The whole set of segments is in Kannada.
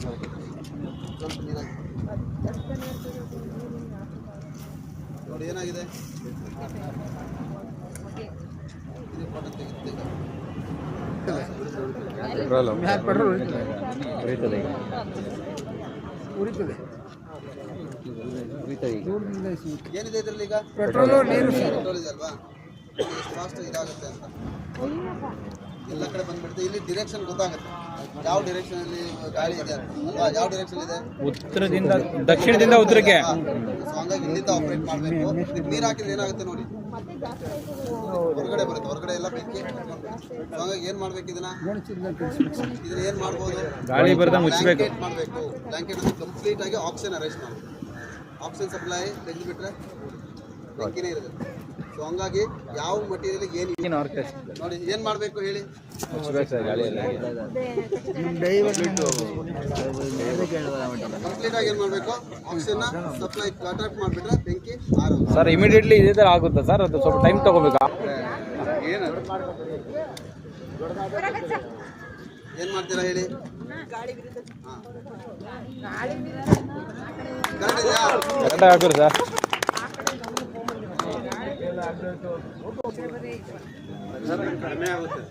ಸ್ವಲ್ಪ ನೀರಾಗಿ ನೋಡಿ ಏನಾಗಿದೆ. ಏನಿದೆ ಇದರಲ್ಲಿ ಈಗ? ಪೆಟ್ರೋಲ್ ಇದೆ ಅಲ್ವಾ, ಫಾಸ್ಟ್ ಇದಾಗುತ್ತೆ ಅಂತ ಎಲ್ಲ ಕಡೆ ಬಂದ್ಬಿಡುತ್ತೆ. ಇಲ್ಲಿ ಡೈರೆಕ್ಷನ್ ಗೊತ್ತಾಗುತ್ತೆ, ಯಾವ ಡೈರೆಕ್ಷನ್ ಅಲ್ಲಿ ಗಾಳಿ ಇದೆ ಅಲ್ವಾ, ಯಾವ ಡೈರೆಕ್ಷನ್ ಇದೆ, ಉತ್ತರದಿಂದ ದಕ್ಷಿಣದಿಂದ ಉತ್ತರಕ್ಕೆ. ಸೊ ಹಂಗಾಗಿ ಇಲ್ಲಿಂದ ಆಪರೇಟ್ ಮಾಡಬೇಕು. ನೀರು ಹಾಕಿದ್ರೆ ಏನಾಗುತ್ತೆ ನೋಡಿ, ಹೊರಗಡೆ ಬರುತ್ತೆ, ಹೊರಗಡೆ ಎಲ್ಲ ಬೆಂಕಿ. ಸೊ ಹಂಗಾಗಿ ಏನ್ ಮಾಡ್ಬೇಕು ಇದನ್ನ ಏನ್ ಮಾಡ್ಬೋದು, ಗಾಳಿ ಬರದ ಮುಚ್ಚಬೇಕು, ಮಾಡಬೇಕು. ಬ್ಲಾಂಕೆಟ್ ಅನ್ನು ಕಂಪ್ಲೀಟ್ ಆಗಿ ಆಕ್ಸಿಜನ್ ಅರೇಂಜ್ ಮಾಡಬೇಕು. ಆಕ್ಸಿಜನ್ ಸಪ್ಲೈ ತೆಗೆದುಬಿಟ್ರೆ ಬೆಂಕಿನೇ ಇರುತ್ತೆ. ಸೊ ಹಂಗಾಗಿ ಯಾವ ಮಟೀರಿಯಲ್ ಏನು ನೋಡಿ ಏನ್ ಮಾಡ್ಬೇಕು ಹೇಳಿ. ಕಂಪ್ಲೀಟ್ ಆಗಿ ಏನ್ ಮಾಡ್ಬೇಕು, ಆಕ್ಸಿಜನ್ ಸಪ್ಲೈ ಕಟ್ ಆಫ್ ಮಾಡ್ಬಿಟ್ರೆ ಬೆಂಕಿ ಆರೋದು. ಸರ್ ಇಮಿಡಿಯೇಟ್ಲಿ ಇದೇ ತರ ಆಗುತ್ತಾ ಸರ್, ಅದು ಸ್ವಲ್ಪ ಟೈಮ್ ತಗೋಬೇಕಾ? ಏನ್ ಮಾಡ್ತೀರಾ ಹೇಳಿ. ಕರೆಕ್ಟಾಗಿ ಹಾಕೋರಿ ಸರ್. ಕಡಿಮೆ ಆಗುತ್ತೆ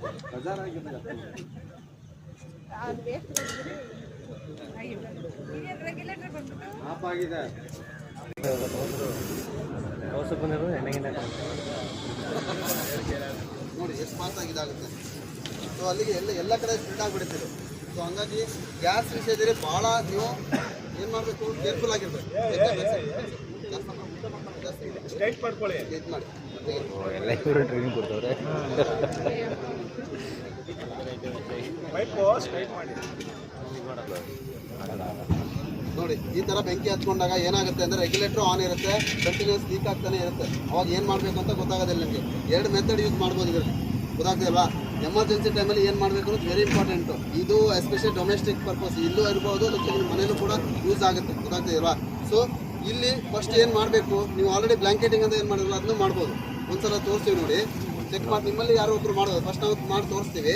ಆಫ್ ಆಗಿದೆ ನೋಡಿ ಎಷ್ಟು ಫಾಸ್ಟ್ ಆಗಿದಾಗುತ್ತೆ. ಸೊ ಅಲ್ಲಿಗೆ ಎಲ್ಲ ಕಡೆ ಸ್ಪ್ರೆಡ್ ಆಗಿಬಿಡುತ್ತೆ. ಸೊ ಹಂಗಾಗಿ ಗ್ಯಾಸ್ ವಿಷಯದಲ್ಲಿ ಭಾಳ ನೀವು ಏನು ಮಾಡಬೇಕು, ಕೇರ್ಫುಲ್ ಆಗಿರ್ಬೇಕು. ಸ್ಟ್ರೈಟ್ ಮಾಡ್ಕೊಳ್ಳಿ, ಇದು ಮಾಡಿ ಎಲ್ಲ ಇವರು ಟ್ರೈನಿಂಗ್ ಕೊಡ್ತವ್ರೆ. ನೋಡಿ ಈ ಥರ ಬೆಂಕಿ ಹತ್ಕೊಂಡಾಗ ಏನಾಗುತ್ತೆ ಅಂದರೆ ರೆಗ್ಯುಲೇಟರ್ ಆನ್ ಇರುತ್ತೆ, ಕಂಟಿನ್ಯೂಸ್ ಲೀಕ್ ಆಗ್ತಾನೆ ಇರುತ್ತೆ. ಅವಾಗ ಏನು ಮಾಡಬೇಕು ಅಂತ ಗೊತ್ತಾಗೋದಿಲ್ಲ ನಿಮಗೆ. ಎರಡು ಮೆಥಡ್ ಯೂಸ್ ಮಾಡ್ಬೋದು ಇದರಲ್ಲಿ, ಗೊತ್ತಾಗ್ತಿಲ್ವಾ? ಎಮರ್ಜೆನ್ಸಿ ಟೈಮಲ್ಲಿ ಏನು ಮಾಡಬೇಕು ಅನ್ನೋದು ವೆರಿ ಇಂಪಾರ್ಟೆಂಟು. ಇದು ಎಸ್ಪೆಷಲಿ ಡೊಮೆಸ್ಟಿಕ್ ಪರ್ಪಸ್, ಇಲ್ಲೂ ಇರ್ಬೋದು, ನಿಮ್ಮ ಮನೇಲೂ ಕೂಡ ಯೂಸ್ ಆಗುತ್ತೆ, ಗೊತ್ತಾಗ್ತಿಲ್ವಾ? ಸೊ ಇಲ್ಲಿ ಫಸ್ಟ್ ಏನು ಮಾಡಬೇಕು, ನೀವು ಆಲ್ರೆಡಿ ಬ್ಲಾಂಕೆಟಿಂಗ್ ಅಂತ ಏನು ಮಾಡಿದ್ರಲ್ಲ ಅದನ್ನು ಮಾಡ್ಬೋದು. ಒಂದ್ಸಲ ತೋರಿಸ್ತೀವಿ ನೋಡಿ, ಚೆಕ್ ಮಾಡಿ. ನಿಮ್ಮಲ್ಲಿ ಯಾರೋ ಒಬ್ರು ಮಾಡೋದು, ಫಸ್ಟ್ ನಾವು ಮಾಡಿ ತೋರಿಸ್ತೀವಿ.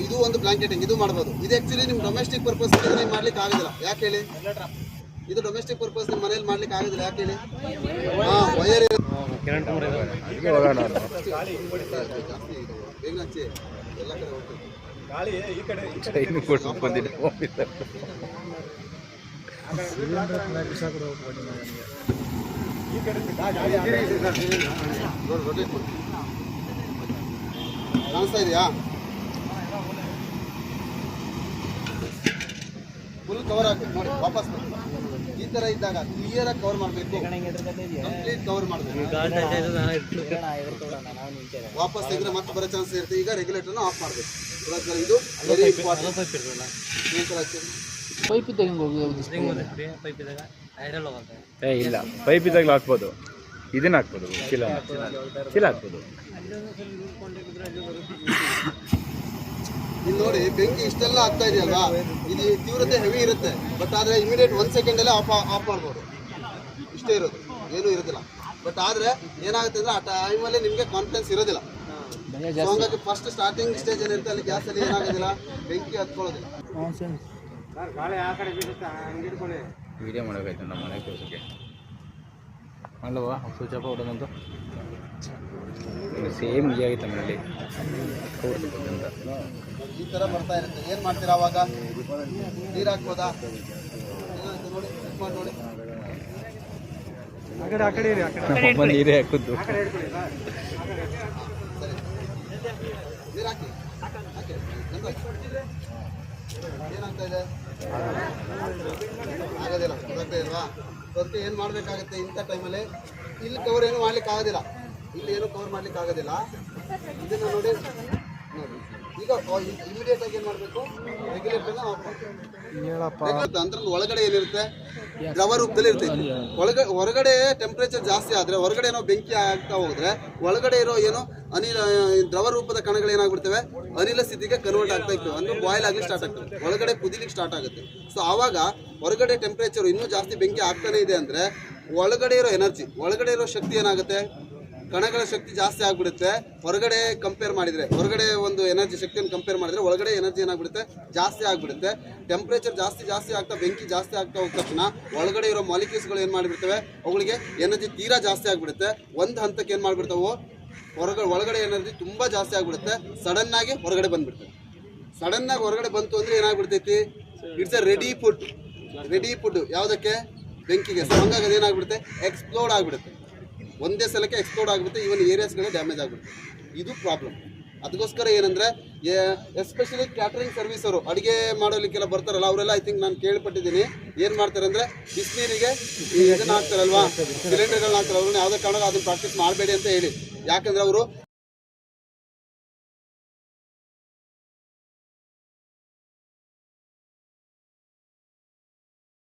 ಇದು ಒಂದು ಬ್ಲಾಂಕೆಟಿಂಗ್, ಇದು ಮಾಡ್ಬೋದು. ಇದು ಆ್ಯಕ್ಚುಲಿ ನಿಮ್ಮ ಡೊಮೆಸ್ಟಿಕ್ ಪರ್ಪಸ್ ನೀವು ಮಾಡ್ಲಿಕ್ಕೆ ಆಗೋದಿಲ್ಲ. ಯಾಕೆ ಹೇಳಿ, ಇದು ಡೊಮೆಸ್ಟಿಕ್ ಪರ್ಪಸ್ ನಿಮ್ಮ ಮನೇಲಿ ಮಾಡ್ಲಿಕ್ಕೆ ಆಗೋದಿಲ್ಲ. ಯಾಕೆ ಹೇಳಿ, ವಯರ್ ಬೇಗ ಹಚ್ಚಿ, ಎಲ್ಲ ಕಡೆ ಹೋಗ್ತದೆ. ಕಾಣಿಸ್ತಾ ಇದೆಯಾ? ಫುಲ್ ಕವರ್ ಆಗಬೇಕು ನೋಡಿ. ವಾಪಸ್ ಈ ತರ ಇದ್ದಾಗ ಕ್ಲಿಯರ್ ಆಗಿ ಕವರ್ ಮಾಡಬೇಕು, ಕಂಪ್ಲೀಟ್ ಕವರ್ ಮಾಡಬೇಕು. ವಾಪಸ್ ತೆಗೆದ್ರೆ ಮತ್ತೆ ಬರೋ ಚಾನ್ಸ್ ಇರುತ್ತೆ. ಈಗ ರೆಗ್ಯುಲೇಟರ್ನ ಆಫ್ ಮಾಡಬೇಕು. ಇದು ವೆರಿ ಇಂಪಾರ್ಟೆಂಟ್. ಪೈಪ್ ಇದ್ದಾಗ ಇಲ್ಲ, ಪೈಪ್ ಇದ್ದಾಗ ಹಾಕ್ಬೋದು, ಇದನ್ನ ಹಾಕ್ಬೋದು, ಚೀಲ ಹಾಕ್ಬೋದು. ಇಲ್ಲಿ ನೋಡಿ ಬೆಂಕಿ ಇಷ್ಟೆಲ್ಲ ಆಗ್ತಾ ಇದೆಯಲ್ವಾ, ಇದು ತೀವ್ರತೆ ಹೆವಿ ಇರುತ್ತೆ. ಬಟ್ ಆದರೆ ಇಮಿಡಿಯೇಟ್ 1 ಸೆಕೆಂಡಲ್ಲೇ ಆಫ್ ಮಾಡ್ಬೋದು. ಇಷ್ಟೇ ಇರೋದು, ಏನೂ ಇರೋದಿಲ್ಲ. ಬಟ್ ಆದರೆ ಏನಾಗುತ್ತೆ ಅಂದರೆ ಆ ಟೈಮಲ್ಲಿ ನಿಮಗೆ ಕಾನ್ಫಿಡೆನ್ಸ್ ಇರೋದಿಲ್ಲ. ಸೊ ಹಂಗಾಗಿ ಫಸ್ಟ್ ಸ್ಟಾರ್ಟಿಂಗ್ ಸ್ಟೇಜ್ ಏನಿರುತ್ತೆ ಅಲ್ಲಿ ಗ್ಯಾಸಲ್ಲಿ ಏನಾಗೋದಿಲ್ಲ, ಬೆಂಕಿ ಹತ್ಕೊಳ್ಳೋದಿಲ್ಲ. ವಿಡಿಯೋ ಮಾಡೋಕ್ಕಾಯ್ತು ನಮ್ಮ ಮನೆ ಕೆಲಸಕ್ಕೆ ಅಲ್ಲವಾ, ಸ್ವಿಚ್ ಆಫ್ ಹೊಡೋದಂತ ಸೇಮ್ ಹೀಗೆ ಆಗಿತ್ತು ಮನೇಲಿ. ಈ ಥರ ಬರ್ತಾ ಇರುತ್ತೆ. ಏನು ಮಾಡ್ತೀರಾ ಅವಾಗ? ನೀರು ಹಾಕ್ಬೋದಾ? ನೋಡಿ ನೋಡಿ, ನೀರೇ ಹಾಕುದು. ಸರಿ, ನೀರು ಹಾಕಿ ಏನಾಗ್ತಾ ಇದೆ, ಆಗೋದಿಲ್ಲ, ಗೊತ್ತಾಗ್ತಾ ಇಲ್ವಾ? ಅದಕ್ಕೆ ಏನು ಮಾಡಬೇಕಾಗುತ್ತೆ ಇಂಥ ಟೈಮಲ್ಲಿ, ಇಲ್ಲಿ ಕವರ್ ಏನು ಮಾಡ್ಲಿಕ್ಕೆ ಆಗೋದಿಲ್ಲ, ಇಲ್ಲಿ ಏನು ಕವರ್ ಮಾಡ್ಲಿಕ್ಕೆ ಆಗೋದಿಲ್ಲ. ಇದನ್ನು ನೋಡಿ ಈಗ ಇಮಿಡಿಯೇಟ್ ಆಗಿ ಏನು ಮಾಡಬೇಕು, ರೆಗ್ಯುಲೇಟರ್ನ ಆಫ್ ಮಾಡಬೇಕು. ಅಂದ್ರೆ ಒಳಗಡೆ ಏನಿರುತ್ತೆ, ದ್ರವ ರೂಪದಲ್ಲಿ ಇರ್ತೈತಿ. ಹೊರಗಡೆ ಟೆಂಪ್ರೇಚರ್ ಜಾಸ್ತಿ ಆದರೆ, ಹೊರಗಡೆ ಏನೋ ಬೆಂಕಿ ಆಗ್ತಾ ಹೋದ್ರೆ ಒಳಗಡೆ ಇರೋ ಏನೋ ಅನಿಲ ದ್ರವ ರೂಪದ ಕಣಗಳು ಏನಾಗ್ಬಿಡ್ತವೆ, ಅನಿಲ ಸ್ಥಿತಿಗೆ ಕನ್ವರ್ಟ್ ಆಗ್ತಾ ಇರ್ತವೆ. ಅಂದ್ರೆ ಬಾಯ್ಲ್ ಆಗಲಿ ಸ್ಟಾರ್ಟ್ ಆಗ್ತವೆ, ಒಳಗಡೆ ಕುದಿಲಿಕ್ಕೆ ಸ್ಟಾರ್ಟ್ ಆಗುತ್ತೆ. ಸೊ ಆವಾಗ ಹೊರಗಡೆ ಟೆಂಪ್ರೇಚರ್ ಇನ್ನೂ ಜಾಸ್ತಿ ಬೆಂಕಿ ಆಗ್ತಾನೆ ಇದೆ ಅಂದರೆ ಒಳಗಡೆ ಇರೋ ಎನರ್ಜಿ, ಒಳಗಡೆ ಇರೋ ಶಕ್ತಿ ಏನಾಗುತ್ತೆ, ಕಣಗಳ ಶಕ್ತಿ ಜಾಸ್ತಿ ಆಗ್ಬಿಡುತ್ತೆ. ಹೊರಗಡೆ ಕಂಪೇರ್ ಮಾಡಿದರೆ, ಹೊರಗಡೆ ಒಂದು ಎನರ್ಜಿ ಶಕ್ತಿಯನ್ನು ಕಂಪೇರ್ ಮಾಡಿದರೆ ಒಳಗಡೆ ಎನರ್ಜಿ ಏನಾಗ್ಬಿಡುತ್ತೆ, ಜಾಸ್ತಿ ಆಗ್ಬಿಡುತ್ತೆ. ಟೆಂಪ್ರೇಚರ್ ಜಾಸ್ತಿ ಆಗ್ತಾ, ಬೆಂಕಿ ಜಾಸ್ತಿ ಆಗ್ತಾ ಹೋದ ತಕ್ಷಣ ಒಳಗಡೆ ಇರೋ ಮಾಲಿಕ್ಯೂಲ್ಸ್ಗಳು ಏನು ಮಾಡಿಬಿಡ್ತವೆ, ಅವುಗಳಿಗೆ ಎನರ್ಜಿ ತೀರಾ ಜಾಸ್ತಿ ಆಗ್ಬಿಡುತ್ತೆ. ಒಂದು ಹಂತಕ್ಕೆ ಏನು ಮಾಡಿಬಿಡ್ತಾವೆ, ಒಳಗಡೆ ಎನರ್ಜಿ ತುಂಬ ಜಾಸ್ತಿ ಆಗ್ಬಿಡುತ್ತೆ. ಸಡನ್ನಾಗಿ ಹೊರಗಡೆ ಬಂದ್ಬಿಡ್ತವೆ. ಸಡನ್ನಾಗಿ ಹೊರಗಡೆ ಬಂತು ಅಂದರೆ ಏನಾಗ್ಬಿಡ್ತೈತಿ, ಇಟ್ಸ್ ಎ ರೆಡಿ ಫುಡ್ ಯಾವುದಕ್ಕೆ, ಬೆಂಕಿಗೆ. ಸೊ ಹಂಗಾಗಿ ಅದೇನಾಗ್ಬಿಡುತ್ತೆ, ಎಕ್ಸ್ಪ್ಲೋಡ್ ಆಗಿಬಿಡುತ್ತೆ. ಒಂದೇ ಸಲಕ್ಕೆ ಎಕ್ಸ್ಪ್ಲೋಡ್ ಆಗಿಬಿಡುತ್ತೆ. ಈವನ್ ಏರಿಯಾಸ್ಗಳೇ ಡ್ಯಾಮೇಜ್ ಆಗಿಬಿಡುತ್ತೆ. ಇದು ಪ್ರಾಬ್ಲಮ್. ಅದಕ್ಕೋಸ್ಕರ ಏನಂದರೆ, ಎಸ್ಪೆಷಲಿ ಕ್ಯಾಟ್ರಿಂಗ್ ಸರ್ವಿಸ್ ಅವರು ಅಡುಗೆ ಮಾಡೋಲಿಕ್ಕೆಲ್ಲ ಬರ್ತಾರಲ್ಲ, ಅವರೆಲ್ಲ ಐ ಥಿಂಕ್ ನಾನು ಕೇಳ್ಪಟ್ಟಿದ್ದೀನಿ, ಏನು ಮಾಡ್ತಾರೆ ಅಂದರೆ ಬಿಸಿನೀರಿಗೆ ಇದನ್ನು ಹಾಕ್ತಾರಲ್ವಾ, ಸಿಲಿಂಡರ್ಗಳನ್ನ ಹಾಕ್ತಾರೆ. ಅವ್ರನ್ನ ಯಾವುದೇ ಕಾರಣಕ್ಕೂ ಅದನ್ನು ಪ್ರಾಕ್ಟೀಸ್ ಮಾಡಬೇಡಿ ಅಂತ ಹೇಳಿ. ಯಾಕಂದರೆ ಅವರು